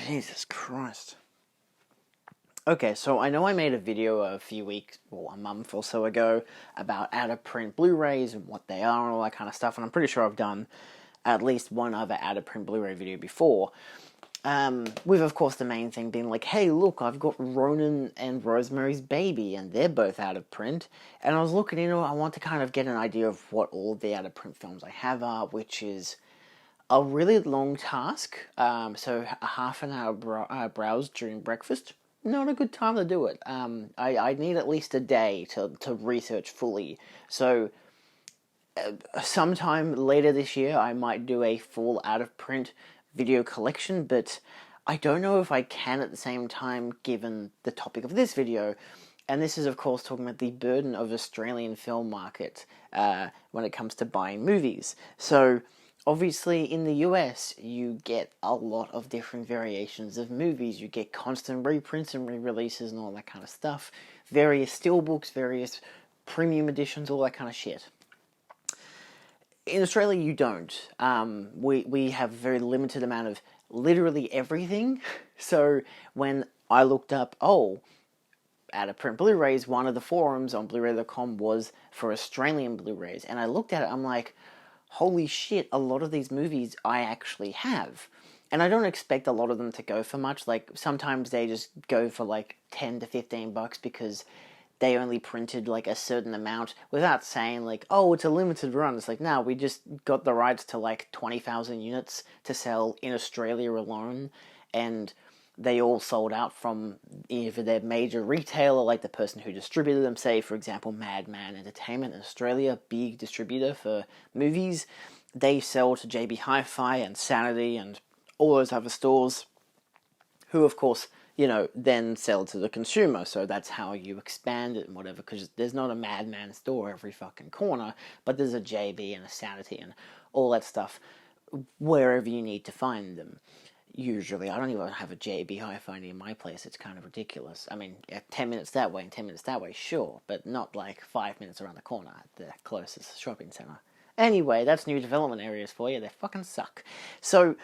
Jesus Christ. Okay, so I know I made a video a few weeks, or a month or so ago, about out-of-print Blu-rays and what they are and all that kind of stuff, and I'm pretty sure I've done at least one other out-of-print Blu-ray video before. With, of course, the main thing being like, hey, look, I've got Ronan and Rosemary's Baby, and they're both out of print. And I was looking into it, I want to kind of get an idea of what all the out-of-print films I have are, which is a really long task. So a half an hour browse during breakfast, not a good time to do it. I need at least a day to research fully. So sometime later this year, I might do a full out-of-print video collection, but I don't know if I can at the same time, given the topic of this video. And this is, of course, talking about the burden of Australian film market when it comes to buying movies. So, obviously, in the US, you get a lot of different variations of movies. You get constant reprints and re-releases and all that kind of stuff. Various steelbooks, various premium editions, all that kind of shit. In Australia, you don't. We have a very limited amount of literally everything. So when I looked up, out-of-print Blu-rays, one of the forums on bluray.com was for Australian Blu-rays. And I looked at it, I'm like, holy shit, a lot of these movies I actually have. And I don't expect a lot of them to go for much. Like, sometimes they just go for like 10 to 15 bucks because they only printed like a certain amount without saying like, oh, it's a limited run. It's like, no, we just got the rights to like 20,000 units to sell in Australia alone, and they all sold out from either their major retailer, like the person who distributed them, say, for example, Madman Entertainment in Australia, big distributor for movies. They sell to JB Hi-Fi and Sanity and all those other stores, who, of course, then sell to the consumer. So that's how you expand it and whatever, because there's not a Madman store every fucking corner, but there's a JB and a Sanity and all that stuff wherever you need to find them. Usually, I don't even have a JB Hi-Fi near my place. It's kind of ridiculous. I mean, 10 minutes that way and 10 minutes that way, sure, but not like 5 minutes around the corner at the closest shopping center. Anyway, that's new development areas for you. They fucking suck. So,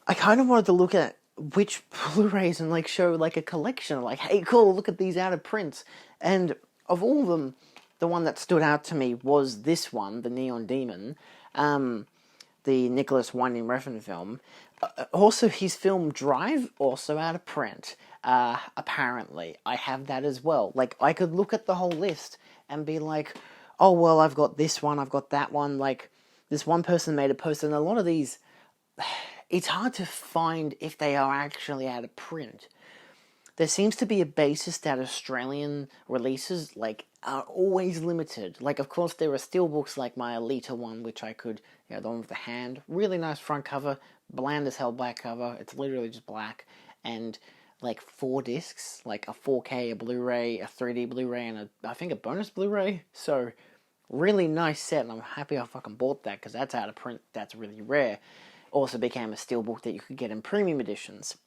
I kind of wanted to look at which Blu-rays and like show like a collection, like, hey, cool, look at these out of prints. And of all of them, the one that stood out to me was this one, the Neon Demon, the Nicholas Winding Refn film. Also, his film Drive, also out of print. Apparently, I have that as well. Like, I could look at the whole list and be like, oh, well, I've got this one, I've got that one. Like, this one person made a post, and a lot of these, it's hard to find if they are actually out of print. There seems to be a basis that Australian releases, like, are always limited. Like, of course, there are steelbooks like my Alita one, which I could, the one with the hand, really nice front cover, bland as hell back cover, it's literally just black, and, like, 4 discs, like a 4K, a Blu-ray, a 3D Blu-ray, and I think a bonus Blu-ray, so, really nice set, and I'm happy I fucking bought that, because that's out of print, that's really rare. Also became a steelbook that you could get in premium editions.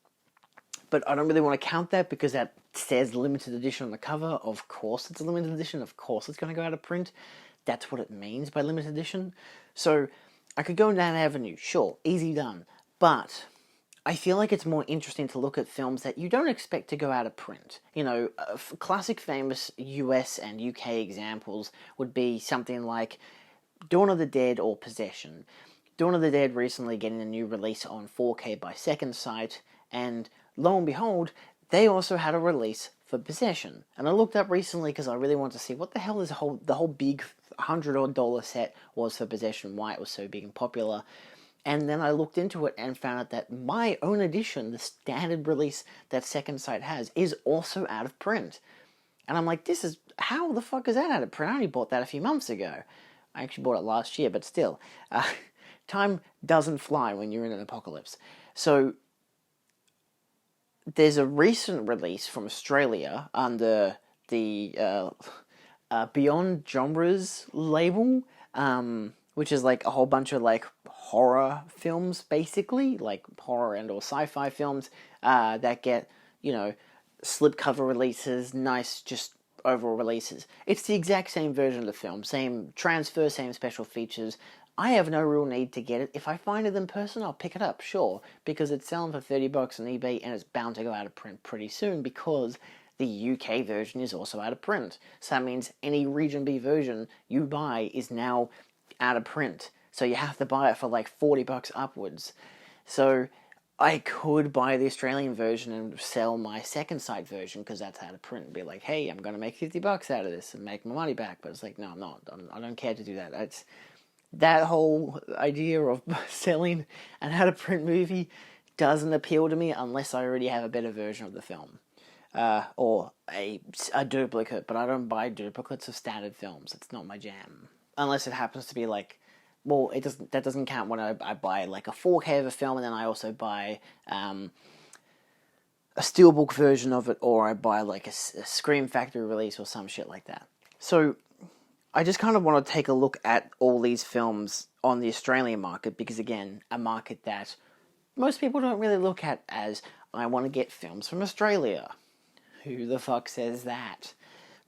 But I don't really want to count that because that says limited edition on the cover. Of course it's a limited edition. Of course it's going to go out of print. That's what it means by limited edition. So I could go in that avenue. Sure, easy done. But I feel like it's more interesting to look at films that you don't expect to go out of print. Classic famous US and UK examples would be something like Dawn of the Dead or Possession. Dawn of the Dead recently getting a new release on 4K by Second Sight, and lo and behold, they also had a release for Possession. And I looked up recently because I really wanted to see what the hell the whole big $100 set was for Possession, why it was so big and popular. And then I looked into it and found out that my own edition, the standard release that Second Sight has, is also out of print. And I'm like, how the fuck is that out of print? I only bought that a few months ago. I actually bought it last year, but still. Time doesn't fly when you're in an apocalypse. So, there's a recent release from Australia under the Beyond Genres label, which is like a whole bunch of like horror films, basically, like horror and or sci-fi films that get, slipcover releases, nice, just overall releases. It's the exact same version of the film, same transfer, same special features, I have no real need to get it. If I find it in person, I'll pick it up, sure, because it's selling for $30 on eBay and it's bound to go out of print pretty soon because the UK version is also out of print. So that means any Region B version you buy is now out of print. So you have to buy it for like $40 upwards. So I could buy the Australian version and sell my second sight version because that's out of print and be like, hey, I'm going to make $50 out of this and make my money back. But it's like, no, I'm not. I don't care to do that. It's that whole idea of selling an out of print movie doesn't appeal to me unless I already have a better version of the film. Or a duplicate, but I don't buy duplicates of standard films. It's not my jam. Unless it happens to be like, well, that doesn't count when I buy like a 4K of a film and then I also buy a steelbook version of it, or I buy like a Scream Factory release or some shit like that. So I just kind of want to take a look at all these films on the Australian market because, again, a market that most people don't really look at as, I want to get films from Australia. Who the fuck says that?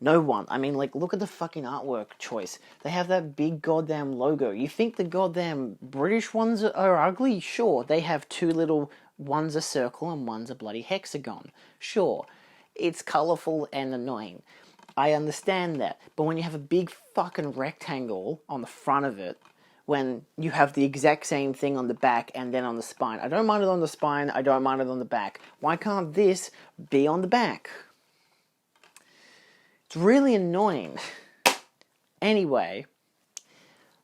No one. I mean, like, look at the fucking artwork choice. They have that big goddamn logo. You think the goddamn British ones are ugly? Sure. They have two little, one's a circle and one's a bloody hexagon. Sure. It's colourful and annoying. I understand that. But when you have a big fucking rectangle on the front of it, when you have the exact same thing on the back and then on the spine. I don't mind it on the spine, I don't mind it on the back. Why can't this be on the back? It's really annoying. Anyway,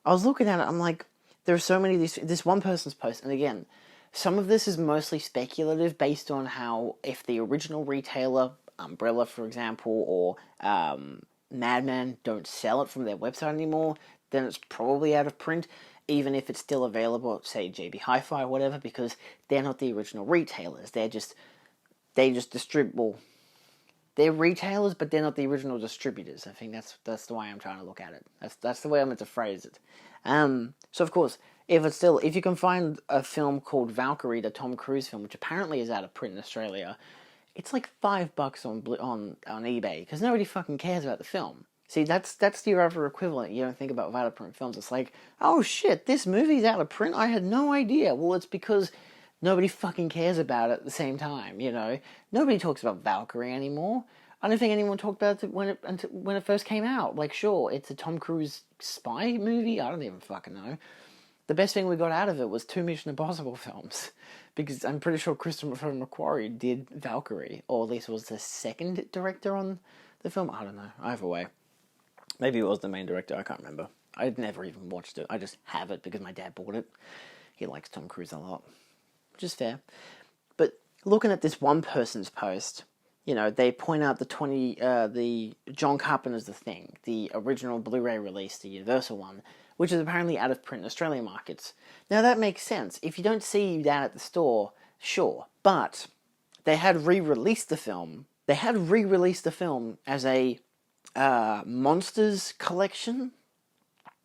I was looking at it, I'm like, there are so many of these, this one person's post, and again, some of this is mostly speculative based on how, if the original retailer, Umbrella for example, or Madman don't sell it from their website anymore, then it's probably out of print, even if it's still available at, say, JB Hi-Fi or whatever, because they're not the original retailers. They just distribute, well, they're retailers, but they're not the original distributors. I think that's the way I'm trying to look at it. That's the way I'm meant to phrase it. So of course, if you can find a film called Valkyrie, the Tom Cruise film, which apparently is out of print in Australia, it's like $5 on eBay, because nobody fucking cares about the film. See, that's your other equivalent. You don't think about out of print films. It's like, oh shit, this movie's out of print? I had no idea. Well, it's because nobody fucking cares about it at the same time, you know? Nobody talks about Valkyrie anymore. I don't think anyone talked about it when it first came out. Like, sure, it's a Tom Cruise spy movie? I don't even fucking know. The best thing we got out of it was 2 Mission Impossible films. Because I'm pretty sure Christopher McQuarrie did Valkyrie. Or at least was the second director on the film. I don't know. Either way. Maybe it was the main director, I can't remember. I'd never even watched it. I just have it because my dad bought it. He likes Tom Cruise a lot. Which is fair. But looking at this one person's post, you know, they point out the John Carpenter's The Thing, the original Blu-ray release, the Universal one, which is apparently out of print in Australian markets. Now that makes sense. If you don't see that at the store, sure. But they had re-released the film. They had re-released the film as a monsters collection,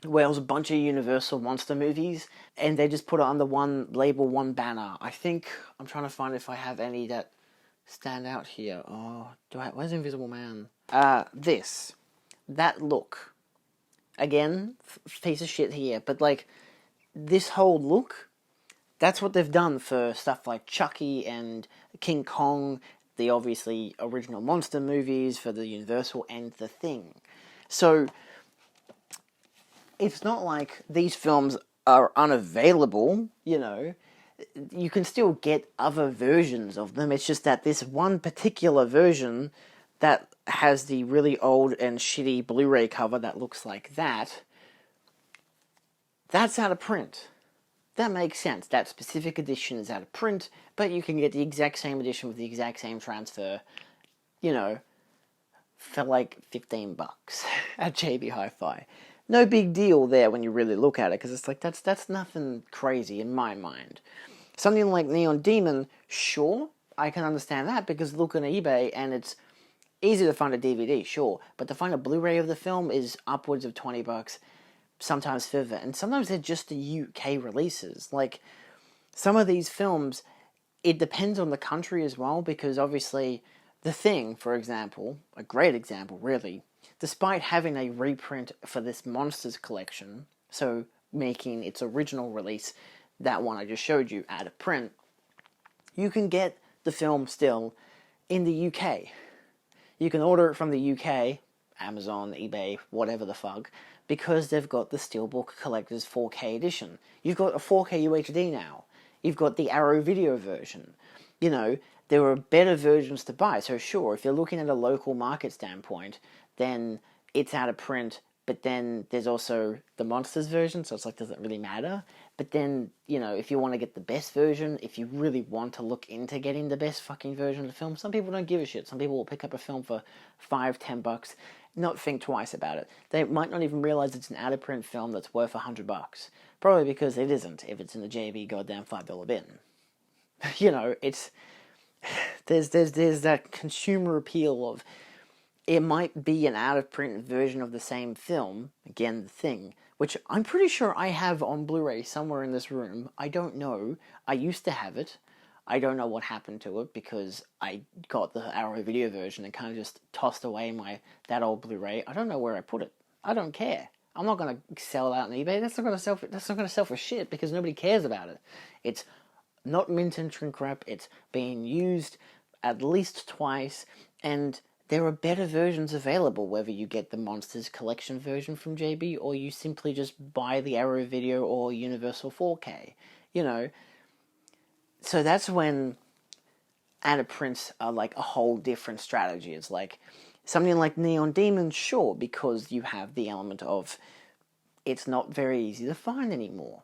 where it was a bunch of Universal monster movies, and they just put it under one label, one banner. I think, I'm trying to find if I have any that stand out here. Oh, where's Invisible Man? That look. Again, piece of shit here, but like, this whole look, that's what they've done for stuff like Chucky and King Kong, the obviously original monster movies for the Universal, and The Thing. So it's not like these films are unavailable, you know. You can still get other versions of them. It's just that this one particular version that has the really old and shitty Blu-ray cover that looks like that, that's out of print. That makes sense. That specific edition is out of print, but you can get the exact same edition with the exact same transfer, you know, for like $15 at JB Hi-Fi. No big deal there when you really look at it, because it's like, that's nothing crazy in my mind. Something like Neon Demon, sure, I can understand that, because look on eBay and it's easy to find a DVD, sure, but to find a Blu-ray of the film is upwards of $20, sometimes further, and sometimes they're just the UK releases. Like, some of these films, it depends on the country as well, because obviously, The Thing, for example, a great example, really, despite having a reprint for this Monsters collection, so making its original release, that one I just showed you, out of print, you can get the film still in the UK. You can order it from the UK, Amazon, eBay, whatever the fuck, because they've got the Steelbook Collector's 4K edition. You've got a 4K UHD now. You've got the Arrow video version. You know, there are better versions to buy. So sure, if you're looking at a local market standpoint, then it's out of print, but then there's also the Monsters version, so it's like, doesn't really matter. But then, you know, if you want to get the best version, if you really want to look into getting the best fucking version of the film, some people don't give a shit. Some people will pick up a film for $5-10, not think twice about it. They might not even realize it's an out-of-print film that's worth $100. Probably because it isn't, if it's in the JB goddamn $5 bin. You know, it's... There's that consumer appeal of, it might be an out-of-print version of the same film, again, The Thing, which I'm pretty sure I have on Blu-ray somewhere in this room. I don't know. I used to have it. I don't know what happened to it, because I got the Arrow video version and kind of just tossed away that old Blu-ray. I don't know where I put it. I don't care. I'm not going to sell it out on eBay. That's not going to sell for shit, because nobody cares about it. It's not mint and shrink wrap. It's being used at least twice, and there are better versions available, whether you get the Monsters Collection version from JB or you simply just buy the Arrow Video or Universal 4K, you know. So that's when out-of-prints are like a whole different strategy. It's like something like Neon Demon, sure, because you have the element of it's not very easy to find anymore.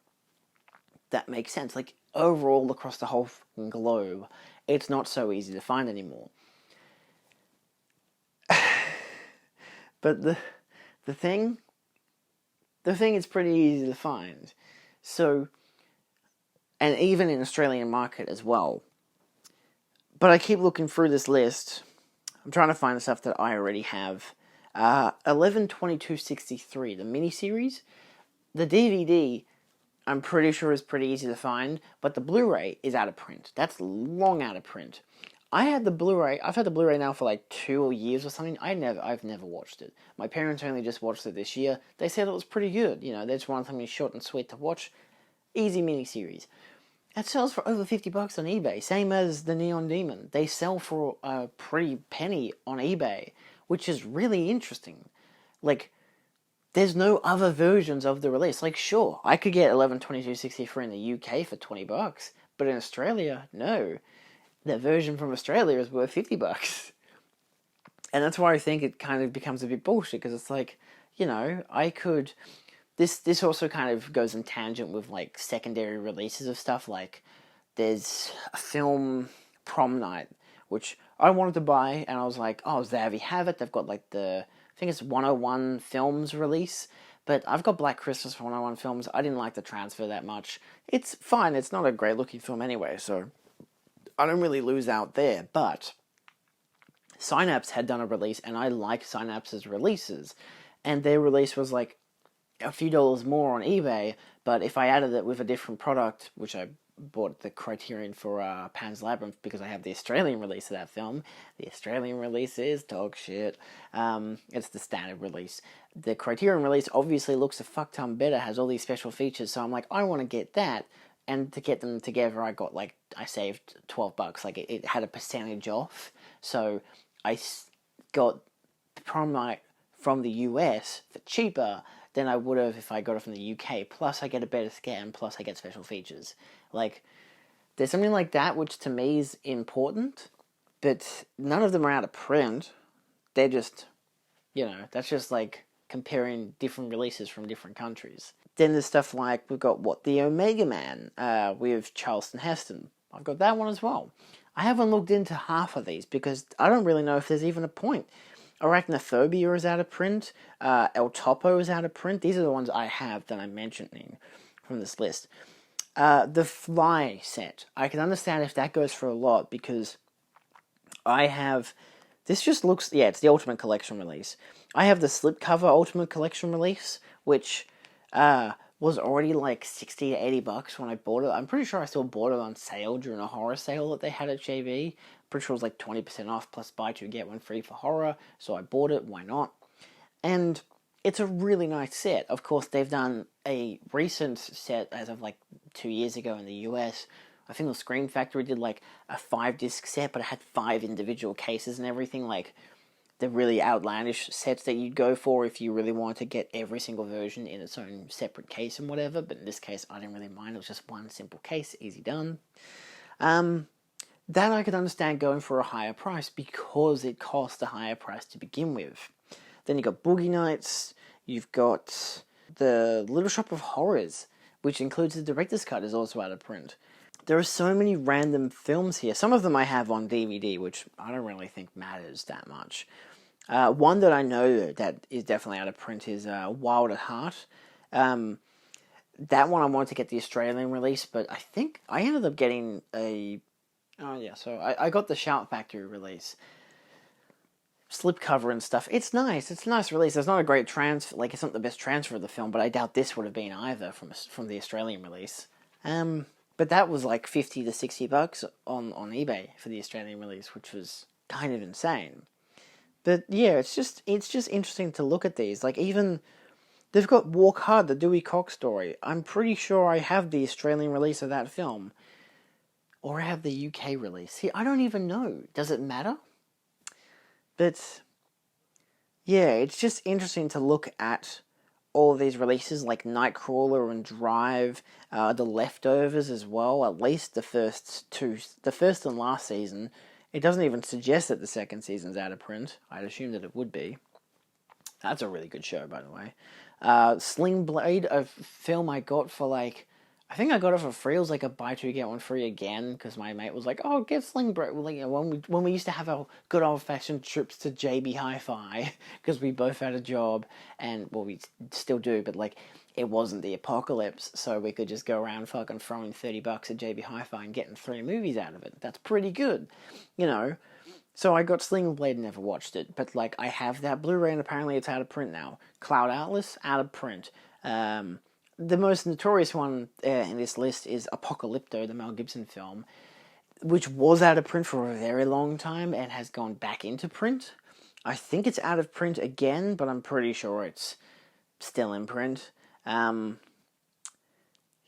That makes sense. Like, overall, across the whole globe, it's not so easy to find anymore. But the thing is pretty easy to find. So, and even in Australian market as well. But I keep looking through this list. I'm trying to find the stuff that I already have. 11/22/63, the miniseries. The DVD, I'm pretty sure, is pretty easy to find, but the Blu-ray is out of print. That's long out of print. I've had the Blu-ray now for like 2 years or something. I've never watched it. My parents only just watched it this year. They said it was pretty good. You know, they just wanted something short and sweet to watch. Easy miniseries. It sells for over $50 on eBay, same as the Neon Demon. They sell for a pretty penny on eBay, which is really interesting. Like, there's no other versions of the release. Like, sure, I could get 11/22/63 in the UK for $20, but in Australia, no. The version from Australia is worth $50. And that's why I think it kind of becomes a bit bullshit, because it's like, you know, I could... This also kind of goes in tangent with, like, secondary releases of stuff. Like, there's a film, Prom Night, which I wanted to buy, and I was like, oh, there we have it. They've got, like, I think it's 101 Films release, but I've got Black Christmas for 101 Films. I didn't like the transfer that much. It's fine. It's not a great-looking film anyway, so I don't really lose out there. But Synapse had done a release, and I like Synapse's releases, and their release was, like, a few dollars more on eBay, but if I added it with a different product, which I bought the Criterion for Pan's Labyrinth because I have the Australian release of that film. The Australian release is dog shit. It's the standard release. The Criterion release obviously looks a fuck ton better, has all these special features, so I'm like, I want to get that. And to get them together, I saved $12. Like, it had a percentage off, so I got Prom Night from the US for cheaper than I would have if I got it from the UK. Plus, I get a better scan, plus I get special features. Like, there's something like that which to me is important, but none of them are out of print. They're just, you know, that's just like comparing different releases from different countries. Then there's stuff like, we've got, the Omega Man with Charleston Heston. I've got that one as well. I haven't looked into half of these because I don't really know if there's even a point. Arachnophobia is out of print. El Topo is out of print. These are the ones I have that I'm mentioning from this list. The Fly set. I can understand if that goes for a lot because I have... This just looks... Yeah, it's the Ultimate Collection release. I have the slipcover Ultimate Collection release, which was already like $60 to $80 when I bought it. I'm pretty sure I still bought it on sale during a horror sale that they had at JB. Pretty sure it was like 20% off plus buy two get one free for horror, so I bought it. Why not? And it's a really nice set. Of course, they've done a recent set as of like 2 years ago in the US. I think the Screen Factory did like a 5-disc set, but it had 5 individual cases and everything, like the really outlandish sets that you'd go for if you really wanted to get every single version in its own separate case and whatever. But in this case, I didn't really mind. It was just one simple case, easy done. That I could understand going for a higher price because it cost a higher price to begin with. Then you've got Boogie Nights, you've got the Little Shop of Horrors, which includes the director's cut, is also out of print. There are so many random films here. Some of them I have on DVD, which I don't really think matters that much. One that I know that is definitely out of print is Wild at Heart. That one I wanted to get the Australian release, but I think I ended up getting a... Oh yeah, so I got the Shout Factory release. Slipcover and stuff. It's nice. It's a nice release. It's not a great transfer. Like, it's not the best transfer of the film, but I doubt this would have been either from the Australian release. But that was like $50 to $60 on eBay for the Australian release, which was kind of insane. But yeah, it's just interesting to look at these. Like, even they've got Walk Hard, the Dewey Cox story. I'm pretty sure I have the Australian release of that film, or I have the UK release. See, I don't even know. Does it matter? But yeah, it's just interesting to look at all of these releases, like Nightcrawler and Drive, The Leftovers as well. At least the first and last season. It doesn't even suggest that the second season's out of print. I'd assume that it would be. That's a really good show, by the way. Sling Blade, a film I got for like... I think I got it for free. It was like a buy two, get one free again, because my mate was like, oh, get Sling Blade. Like, you know, when we used to have our good old-fashioned trips to JB Hi-Fi, because we both had a job, and, well, we still do, but, like, it wasn't the apocalypse, so we could just go around fucking throwing $30 at JB Hi-Fi and getting 3 movies out of it. That's pretty good, you know. So I got Sling Blade and never watched it, but, like, I have that Blu-ray, and apparently it's out of print now. Cloud Atlas, out of print. The most notorious one in this list is Apocalypto, the Mel Gibson film, which was out of print for a very long time and has gone back into print. I think it's out of print again, but I'm pretty sure it's still in print.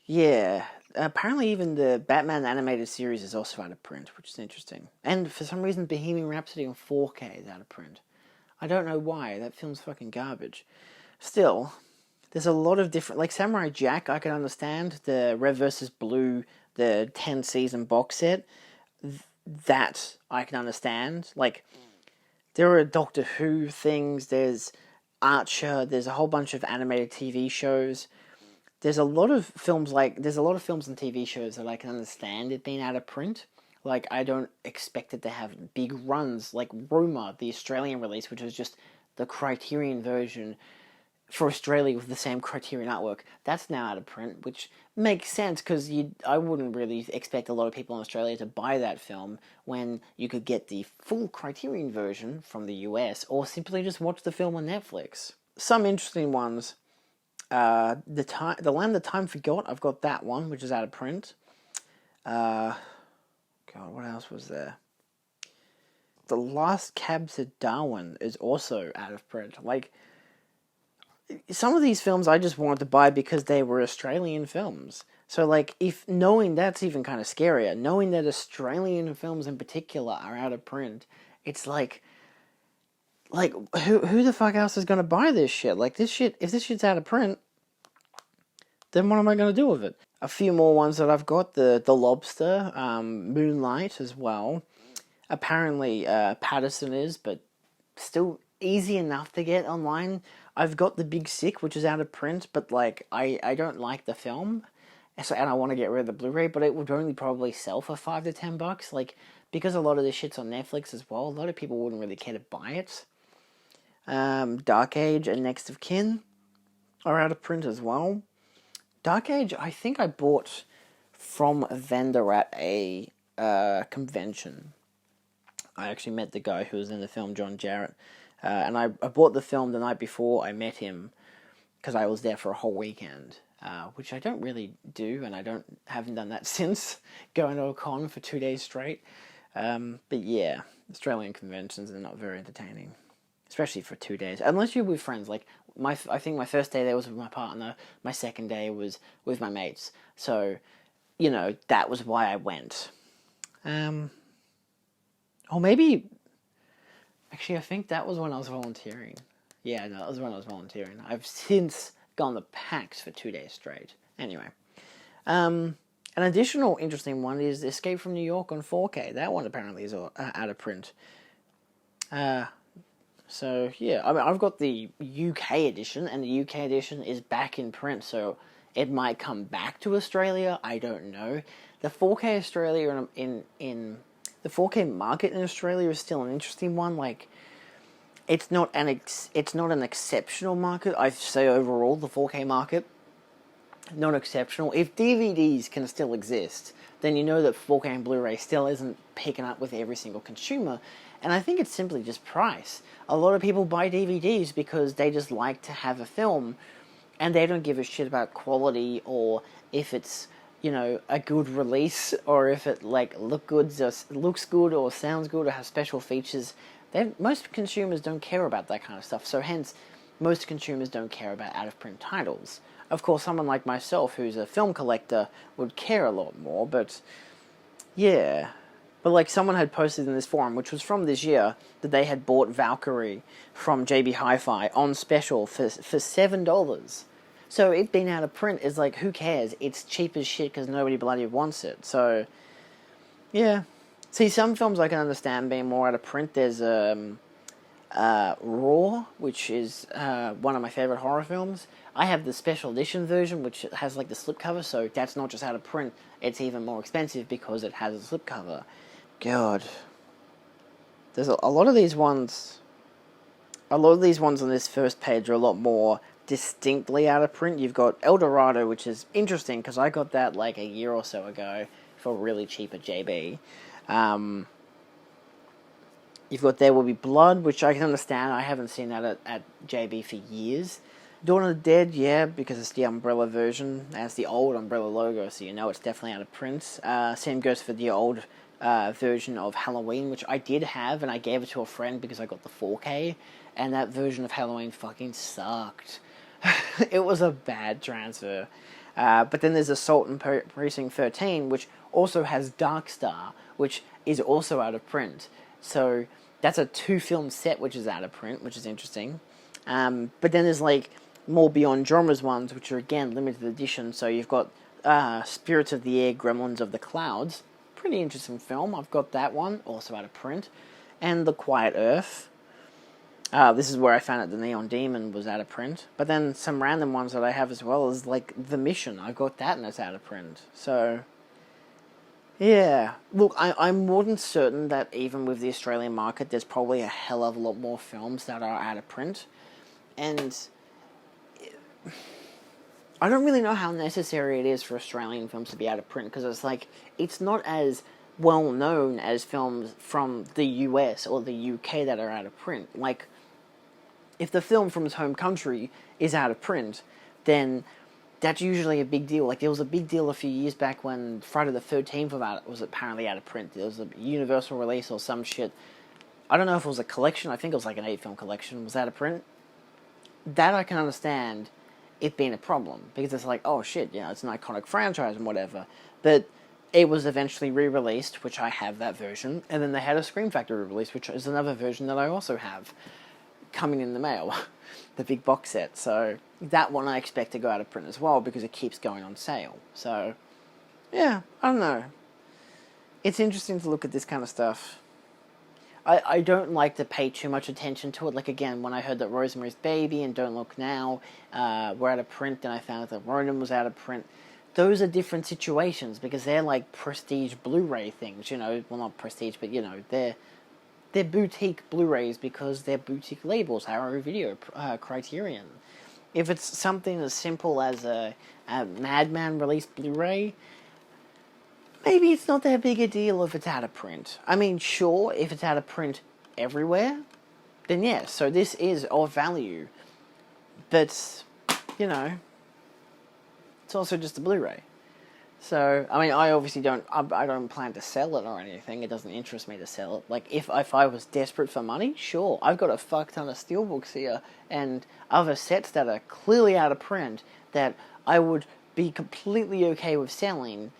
Yeah, apparently even the Batman animated series is also out of print, which is interesting. And for some reason, Bohemian Rhapsody on 4K is out of print. I don't know why. That film's fucking garbage. Still... There's a lot of different... Like, Samurai Jack, I can understand. The Red vs. Blue, the 10-season box set. That, I can understand. Like, there are Doctor Who things. There's Archer. There's a whole bunch of animated TV shows. There's a lot of films, like... There's a lot of films and TV shows that I can understand it being out of print. Like, I don't expect it to have big runs. Like, Roma, the Australian release, which was just the Criterion version... for Australia with the same Criterion artwork, that's now out of print, which makes sense because I wouldn't really expect a lot of people in Australia to buy that film when you could get the full Criterion version from the US or simply just watch the film on Netflix. Some interesting ones. The Land That Time Forgot, I've got that one, which is out of print. God, what else was there? The Last Cab to Darwin is also out of print. Like, some of these films I just wanted to buy because they were Australian films. So, like, if knowing that's even kind of scarier, knowing that Australian films in particular are out of print, it's like who the fuck else is going to buy this shit? Like, this shit, if this shit's out of print, then what am I going to do with it? A few more ones that I've got, the Lobster, Moonlight as well. Apparently, Patterson is, but still easy enough to get online. I've got The Big Sick, which is out of print, but, like, I don't like the film, and I want to get rid of the Blu-ray, but it would only probably sell for $5 to $10, like, because a lot of this shit's on Netflix as well, a lot of people wouldn't really care to buy it. Dark Age and Next of Kin are out of print as well. Dark Age, I think I bought from a vendor at a convention. I actually met the guy who was in the film, John Jarrett. And I bought the film the night before I met him because I was there for a whole weekend, which I don't really do, and I haven't done that since going to a con for 2 days straight. But yeah, Australian conventions are not very entertaining. especially for 2 days. Unless you're with friends, like I think my first day there was with my partner. My second day was with my mates. So, you know, that was why I went. Or maybe, actually, I think that was when I was volunteering. Yeah, no, that was when I was volunteering. I've since gone to PAX for 2 days straight. Anyway, an additional interesting one is Escape from New York on 4K. That one apparently is out of print. So, yeah, I mean, I've got the UK edition, and the UK edition is back in print, so it might come back to Australia. I don't know. The 4K Australia in the 4K market in Australia is still an interesting one. Like, it's not an exceptional market. I'd say overall the 4K market, not exceptional. If DVDs can still exist, then you know that 4K and Blu-ray still isn't picking up with every single consumer. And I think it's simply just price. A lot of people buy DVDs because they just like to have a film, and they don't give a shit about quality or if it's, you know, a good release or if it like looks good or sounds good or has special features. Most consumers don't care about that kind of stuff. So hence, most consumers don't care about out-of-print titles. Of course, someone like myself, who's a film collector, would care a lot more, but yeah. But like someone had posted in this forum, which was from this year, that they had bought Valkyrie from JB Hi-Fi on special for $7. So it being out of print is like, who cares? It's cheap as shit because nobody bloody wants it. So, yeah. See, some films I can understand being more out of print. There's Raw, which is one of my favorite horror films. I have the special edition version, which has like the slipcover, so that's not just out of print, it's even more expensive because it has a slipcover. God. There's a lot of these ones... A lot of these ones on this first page are a lot more distinctly out of print. You've got El Dorado, which is interesting, because I got that like a year or so ago for really cheap at JB. You've got There Will Be Blood, which I can understand. I haven't seen that at JB for years. Dawn of the Dead, yeah, because it's the Umbrella version. And it's the old Umbrella logo, so you know it's definitely out of print. Same goes for the old version of Halloween, which I did have, and I gave it to a friend because I got the 4K, and that version of Halloween fucking sucked. It was a bad transfer. But then there's Assault on Precinct 13, which also has Dark Star, which is also out of print. So that's a 2-film set which is out of print, which is interesting. But then there's like more Beyond Genres ones, which are again limited edition. So you've got Spirits of the Air, Gremlins of the Clouds. Pretty interesting film. I've got that one, also out of print. And The Quiet Earth. This is where I found out The Neon Demon was out of print. But then some random ones that I have as well is like The Mission. I've got that and it's out of print. So, yeah. Look, I'm more than certain that even with the Australian market, there's probably a hell of a lot more films that are out of print. And I don't really know how necessary it is for Australian films to be out of print, because it's like, it's not as well known as films from the US or the UK that are out of print. Like, if the film from his home country is out of print, then that's usually a big deal. Like, there was a big deal a few years back when Friday the 13th was apparently out of print. There was a Universal release or some shit. I don't know if it was a collection. I think it was like an 8-film collection. Was out of print. That I can understand it being a problem, because it's like, oh shit, you know, it's an iconic franchise and whatever. But it was eventually re-released, which I have that version, and then they had a Scream Factory re-release, which is another version that I also have coming in the mail, the big box set. So that one I expect to go out of print as well, because it keeps going on sale. So yeah, I don't know. It's interesting to look at this kind of stuff. I don't like to pay too much attention to it. Like, again, when I heard that Rosemary's Baby and Don't Look Now were out of print, then I found out that Ronin was out of print. Those are different situations, because they're like prestige Blu-ray things, you know. Well, not prestige, but, you know, they're boutique Blu-rays because they're boutique labels, Arrow Video, Criterion. If it's something as simple as a Madman released Blu-ray, maybe it's not that big a deal if it's out of print. I mean, sure, if it's out of print everywhere, then yes, so this is of value. But, you know, it's also just a Blu-ray. So, I mean, I obviously I don't plan to sell it or anything. It doesn't interest me to sell it. Like, if I was desperate for money, sure. I've got a fuck ton of steelbooks here and other sets that are clearly out of print that I would be completely okay with selling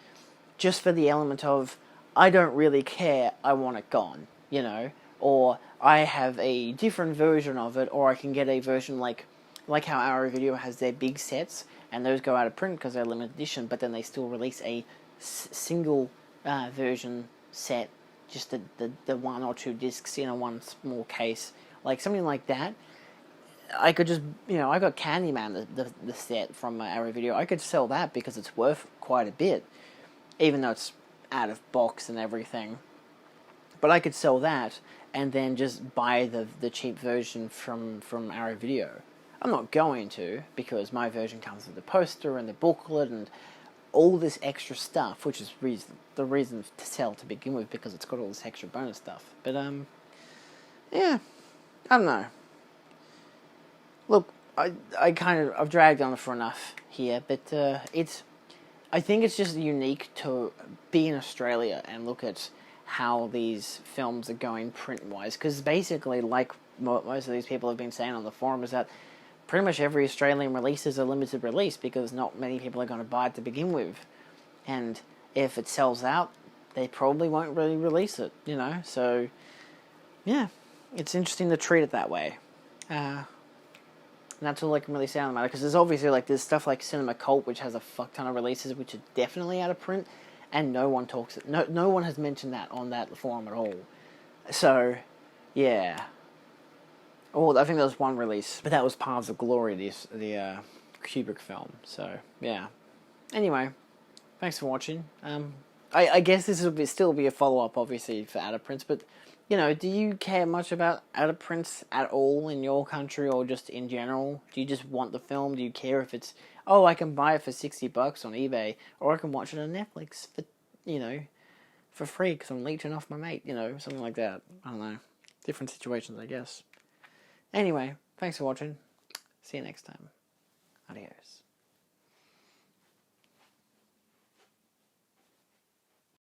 just for the element of, I don't really care, I want it gone, you know? Or I have a different version of it, or I can get a version like how Arrow Video has their big sets, and those go out of print because they're limited edition, but then they still release a single version set, just the one or two discs in a one small case, like something like that. I could just, I got Candyman, the set from Arrow Video. I could sell that because it's worth quite a bit, even though it's out of box and everything. But I could sell that and then just buy the cheap version from Arrow Video. I'm not going to, because my version comes with the poster and the booklet and all this extra stuff, which is the reason to sell to begin with, because it's got all this extra bonus stuff. But, yeah, I don't know. Look, I've dragged on for enough here, but I think it's just unique to be in Australia and look at how these films are going print-wise, because basically, like most of these people have been saying on the forum, is that pretty much every Australian release is a limited release because not many people are going to buy it to begin with. And if it sells out, they probably won't really release it, So, yeah, it's interesting to treat it that way. And that's all I can really say on the matter, because there's obviously, there's stuff like Cinema Cult, which has a fuck ton of releases, which are definitely out of print, and no one has mentioned that on that forum at all. So, yeah. Well, I think there was one release, but that was Paths of Glory, the Kubrick film. So, yeah. Anyway, thanks for watching. I guess this will still be a follow-up, obviously, for out of prints, but, do you care much about out of prints at all in your country or just in general? Do you just want the film? Do you care if it's, I can buy it for $60 on eBay, or I can watch it on Netflix for, for free because I'm leeching off my mate, something like that. I don't know. Different situations, I guess. Anyway, thanks for watching. See you next time. Adios.